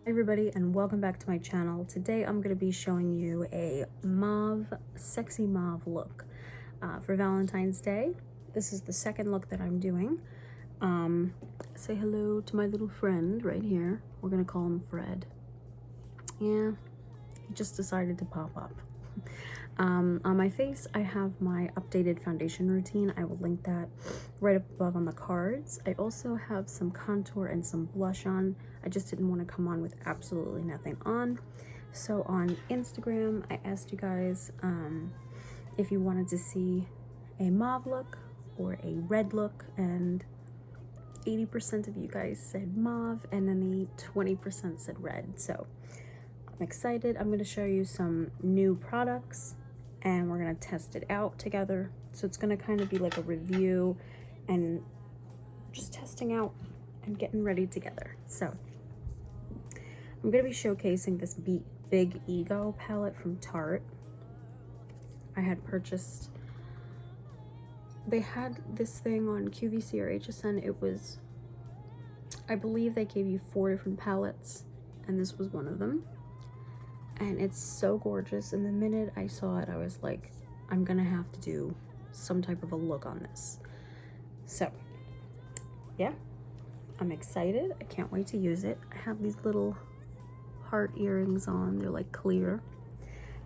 Everybody, and welcome back to my channel. Today I'm going to be showing you a mauve, sexy mauve look for Valentine's Day. This is the second look that I'm doing. Say hello to my little friend right here. We're going to call him Fred. Yeah, he just decided to pop up. On my face, I have my updated foundation routine. I will link that right up above on the cards. I also have some contour and some blush on. I just didn't want to come on with absolutely nothing on. So on Instagram, I asked you guys if you wanted to see a mauve look or a red look, and 80% of you guys said mauve, and then the 20% said red. So I'm excited. I'm going to show you some new products and we're going to test it out together. So it's going to kind of be like a review and just testing out and getting ready together. So I'm going to be showcasing this Big Ego palette from Tarte. I had purchased, they had this thing on QVC or HSN. It was, I believe they gave you 4 different palettes and this was one of them. And it's so gorgeous. And the minute I saw it, I was like, I'm gonna have to do some type of a look on this. So yeah, I'm excited. I can't wait to use it. I have these little heart earrings on. They're like clear.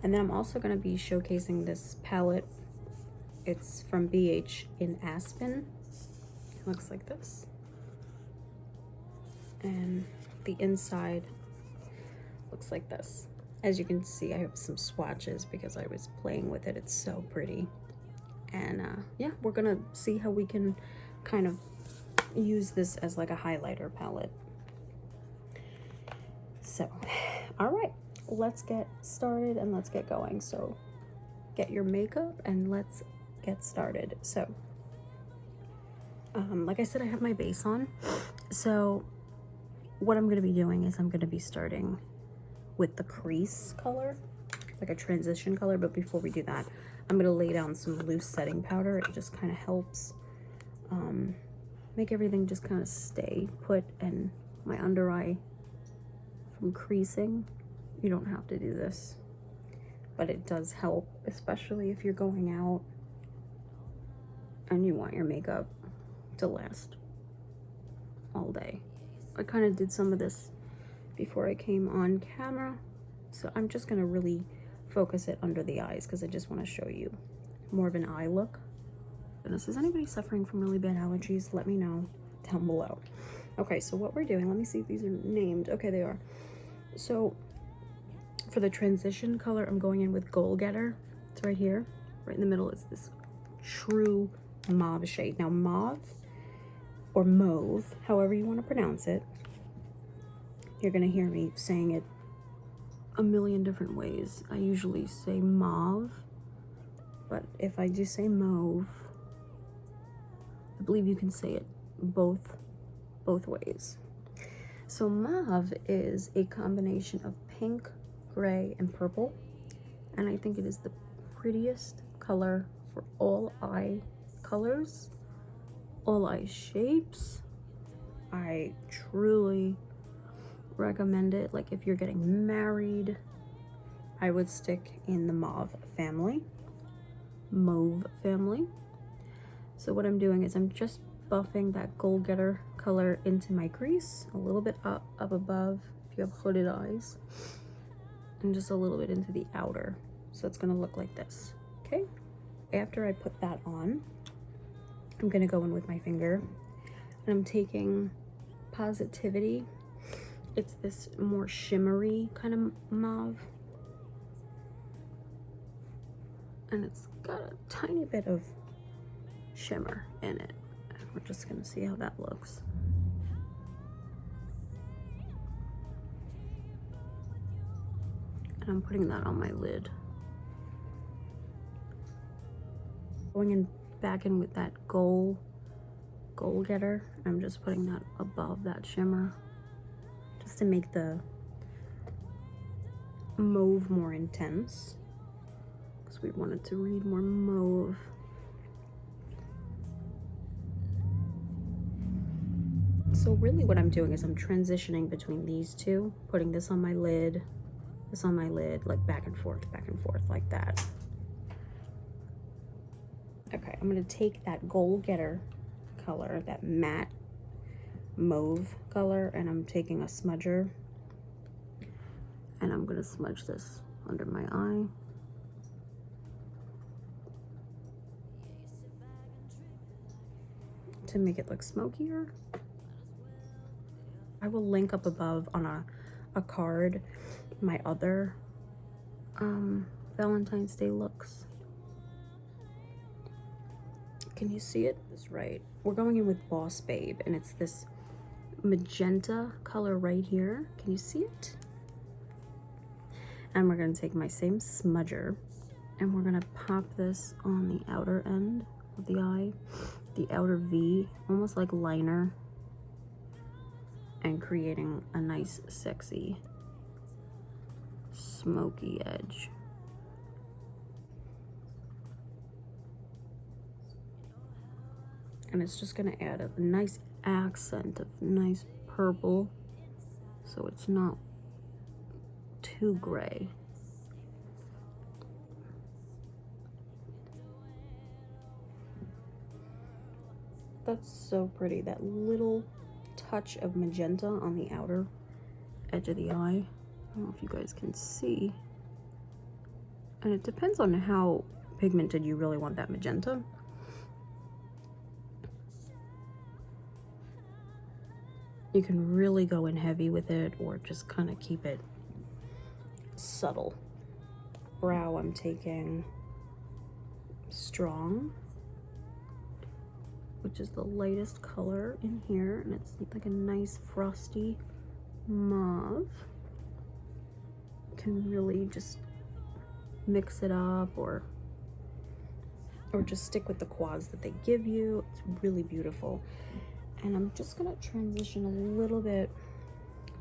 And then I'm also gonna be showcasing this palette. It's from BH in Aspen. It looks like this. And the inside looks like this. As you can see, I have some swatches because I was playing with it. It's so pretty. And yeah, we're gonna see how we can kind of use this as like a highlighter palette. So, all right, let's get started and let's get going. So get your makeup and let's get started. So, like I said, I have my base on. So what I'm gonna be doing is I'm gonna be starting with the crease color, like a transition color. But before we do that, I'm going to lay down some loose setting powder. It just kind of helps make everything just kind of stay put, and my under eye from creasing. You don't have to do this, but it does help, especially if you're going out and you want your makeup to last all day. I kind of did some of this before I came on camera, so I'm just gonna really focus it under the eyes because I just want to show you more of an eye look. Goodness, is anybody suffering from really bad allergies? Let me know down below. Okay, so what we're doing, let me see if these are named. Okay, they are. So for the transition color, I'm going in with Goal Getter. It's right here, right in the middle. Is this true mauve shade. Now mauve or mauve, however you want to pronounce it, you're gonna hear me saying it a million different ways. I usually say mauve, but if I do say mauve, I believe you can say it both ways. So mauve is a combination of pink, gray, and purple, and I think it is the prettiest color for all eye colors, all eye shapes. I truly recommend it. Like if you're getting married, I would stick in the mauve family. So what I'm doing is I'm just buffing that Goal Getter color into my crease, a little bit up above if you have hooded eyes, and just a little bit into the outer. So it's gonna look like this. Okay, after I put that on, I'm gonna go in with my finger and I'm taking Positivity. It's this more shimmery kind of mauve, and it's got a tiny bit of shimmer in it. We're just gonna see how that looks. And I'm putting that on my lid. Going in back in with that Goal Getter. I'm just putting that above that shimmer, just to make the mauve more intense, because we wanted to read more mauve. So really what I'm doing is I'm transitioning between these two, putting this on my lid, like back and forth like that. Okay, I'm gonna take that goal-getter color, that matte mauve color, and I'm taking a smudger, and I'm gonna smudge this under my eye. To make it look smokier. I will link up above on a card my other Valentine's Day looks. Can you see it? That's right. We're going in with Boss Babe, and it's this magenta color right here. Can you see it? And we're gonna take my same smudger, and we're gonna pop this on the outer end of the eye, the outer V, almost like liner, and creating a nice, sexy, smoky edge. And it's just gonna add a nice accent of nice purple, so it's not too gray. That's so pretty, that little touch of magenta on the outer edge of the eye. I don't know if you guys can see. And it depends on how pigmented you really want that magenta. You can really go in heavy with it, or just kind of keep it subtle. Brow, I'm taking Strong, which is the lightest color in here, and it's like a nice frosty mauve. You can really just mix it up, or just stick with the quads that they give you. It's really beautiful. And I'm just gonna transition a little bit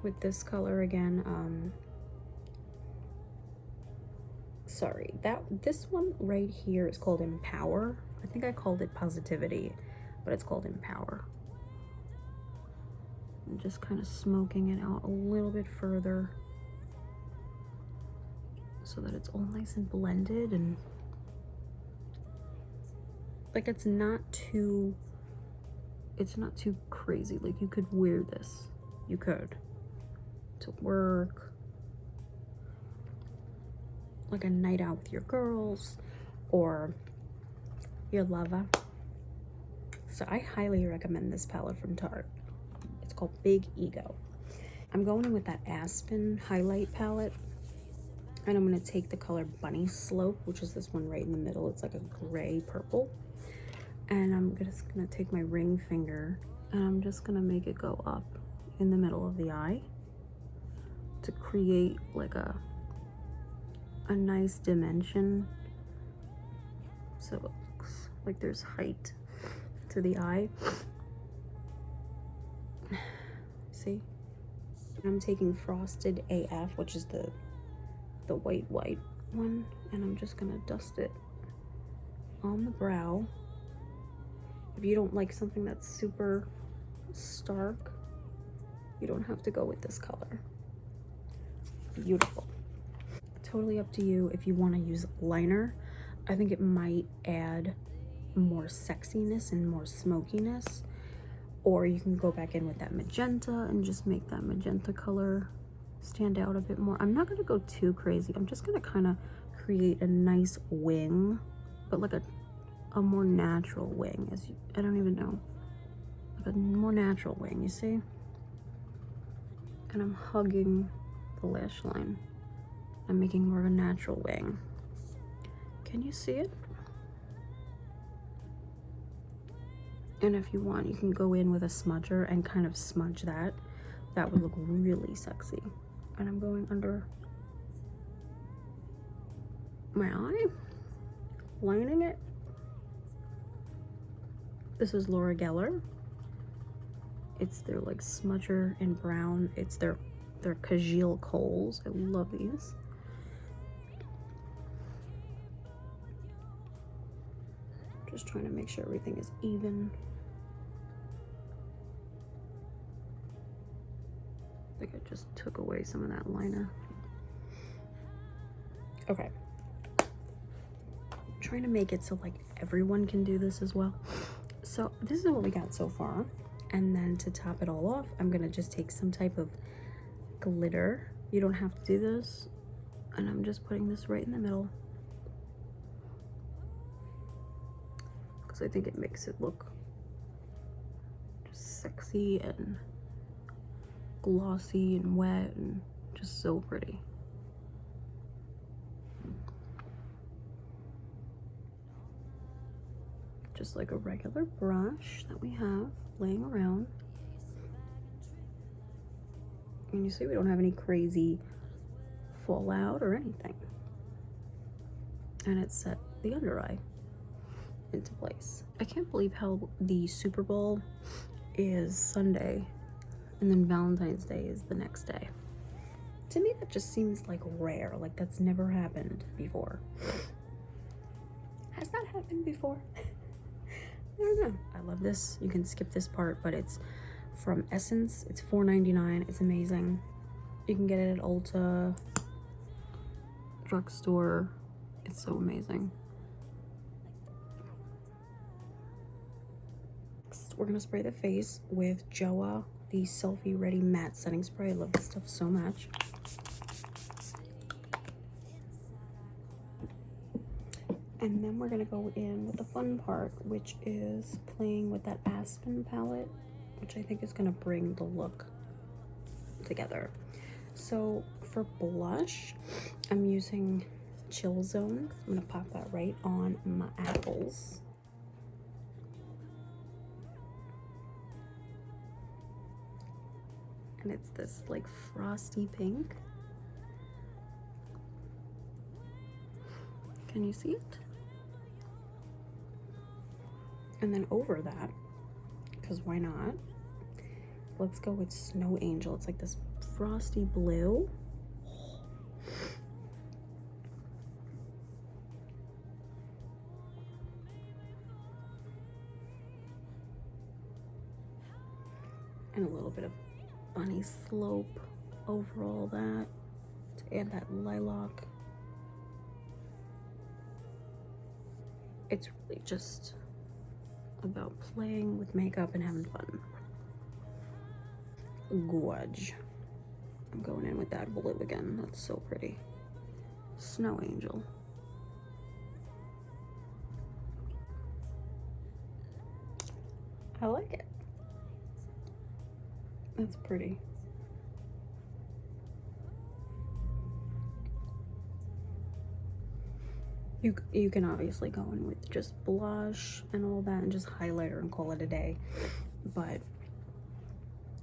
with this color again. Sorry, this one right here is called Empower. I think I called it Positivity, but it's called Empower. I'm just kind of smoking it out a little bit further so that it's all nice and blended, and like it's not too crazy. Like you could wear this, you could, to work, like a night out with your girls or your lover. So I highly recommend this palette from Tarte. It's called Big Ego. I'm going in with that Aspen highlight palette, and I'm going to take the color Bunny Slope, which is this one right in the middle. It's like a gray purple. And I'm just gonna take my ring finger, and I'm just gonna make it go up in the middle of the eye to create like a nice dimension, so it looks like there's height to the eye. See? I'm taking Frosted AF, which is the white one, and I'm just gonna dust it on the brow. If you don't like something that's super stark, you don't have to go with this color. Beautiful. Totally up to you if you want to use liner. I think it might add more sexiness and more smokiness. Or you can go back in with that magenta and just make that magenta color stand out a bit more. I'm not going to go too crazy. I'm just going to kind of create a nice wing, but like a more natural wing, I don't even know, like a more natural wing, you see? And I'm hugging the lash line. I'm making more of a natural wing. Can you see it? And if you want, you can go in with a smudger and kind of smudge that. That would look really sexy. And I'm going under my eye, lining it. This is Laura Geller. It's their like smudger in brown. It's their Kajal Kohl's. I love these. Just trying to make sure everything is even. think I just took away some of that liner. Okay. I'm trying to make it so like everyone can do this as well. So this is what we got so far. And then to top it all off, I'm gonna just take some type of glitter. You don't have to do this. And I'm just putting this right in the middle, because I think it makes it look just sexy and glossy and wet and just so pretty. Just like a regular brush that we have laying around. And you see we don't have any crazy fallout or anything. And it set the under eye into place. I can't believe how the Super Bowl is Sunday and then Valentine's Day is the next day. To me, that just seems like rare, like that's never happened before. Has that happened before? I don't know. I love this. You can skip this part, but it's from Essence. It's $4.99. It's amazing. You can get it at Ulta, drugstore. It's so amazing. Next, we're gonna spray the face with Joa, the Selfie Ready Matte Setting Spray. I love this stuff so much. And then we're gonna go in with the fun part, which is playing with that Aspen palette, which I think is gonna bring the look together. So for blush, I'm using Chill Zone. I'm gonna pop that right on my apples. And it's this like frosty pink. Can you see it? And then over that, because why not? Let's go with Snow Angel. It's like this frosty blue. And a little bit of bunny slope over all that to add that lilac. It's really just about playing with makeup and having fun. Gorge. I'm going in with that blue again. That's so pretty. Snow Angel. I like it. That's pretty. You can obviously go in with just blush and all that and just highlighter and call it a day, but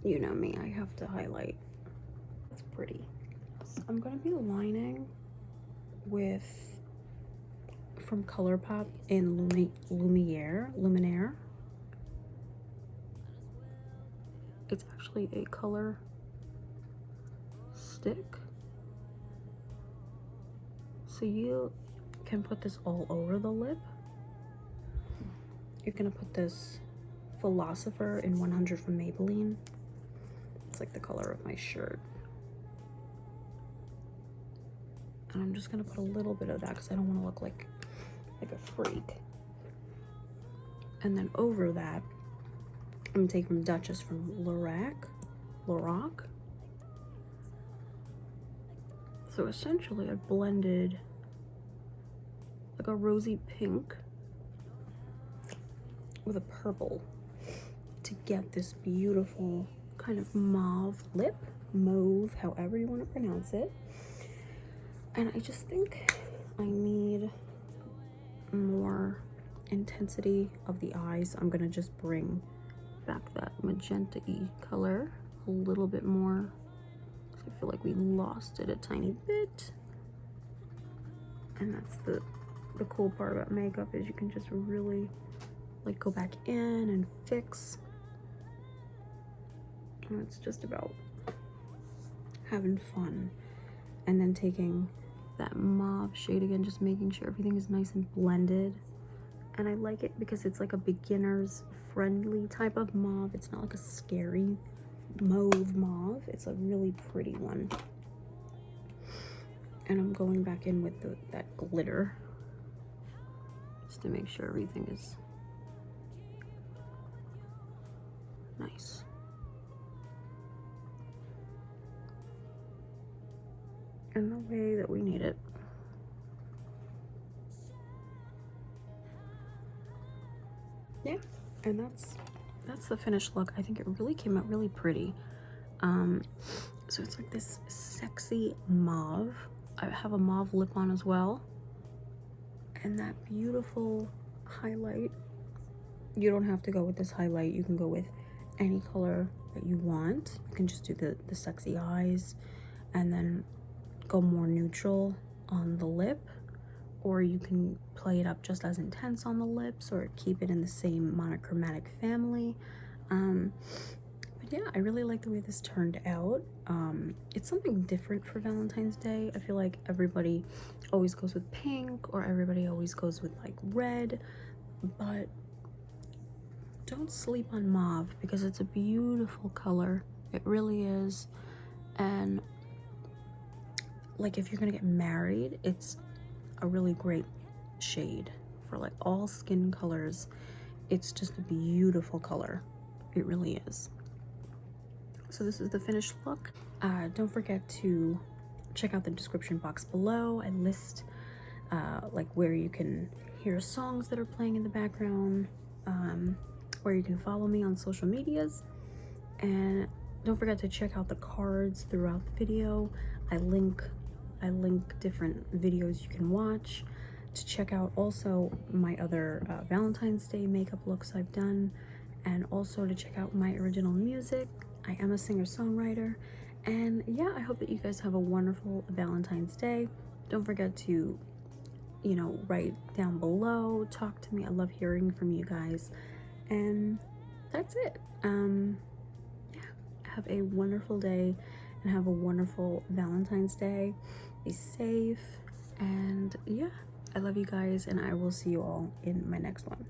you know me, I have to highlight. It's pretty. So I'm gonna be lining with from ColourPop in Luminaire. It's actually a color stick, so you can put this all over the lip. You're gonna put this Philosopher in 100 from Maybelline. It's like the color of my shirt. And I'm just gonna put a little bit of that because I don't want to look like a freak. And then over that, I'm gonna take from Duchess from Lorac. So essentially I blended like a rosy pink with a purple to get this beautiful kind of mauve lip, mauve, however you want to pronounce it. And I just think I need more intensity of the eyes. I'm gonna just bring back that magenta-y color a little bit more. I feel like we lost it a tiny bit. And that's the cool part about makeup, is you can just really like go back in and fix. And it's just about having fun. And then taking that mauve shade again, just making sure everything is nice and blended. And I like it because it's like a beginner's friendly type of mauve. It's not like a scary mauve. It's a really pretty one. And I'm going back in with that glitter just to make sure everything is nice. In the way that we need it. Yeah, and that's the finished look. I think it really came out really pretty. So it's like this sexy mauve. I have a mauve lip on as well, and that beautiful highlight. You don't have to go with this highlight. You can go with any color that you want. You can just do the sexy eyes and then go more neutral on the lip, or you can play it up just as intense on the lips, or keep it in the same monochromatic family. But yeah, I really like the way this turned out. It's something different for Valentine's Day. I feel like everybody always goes with pink, or everybody always goes with like red, but don't sleep on mauve because it's a beautiful color. It really is. And like if you're gonna get married, it's a really great shade for like all skin colors. It's just a beautiful color. It really is. So this is the finished look. Don't forget to check out the description box below. I list like where you can hear songs that are playing in the background, where you can follow me on social medias, and don't forget to check out the cards throughout the video. I link different videos you can watch, to check out also my other Valentine's Day makeup looks I've done, and also to check out my original music. I am a singer-songwriter. And yeah, I hope that you guys have a wonderful Valentine's Day. Don't forget to, you know, write down below, talk to me. I love hearing from you guys. And that's it. Yeah, have a wonderful day and have a wonderful Valentine's Day. Be safe, and yeah, I love you guys, and I will see you all in my next one.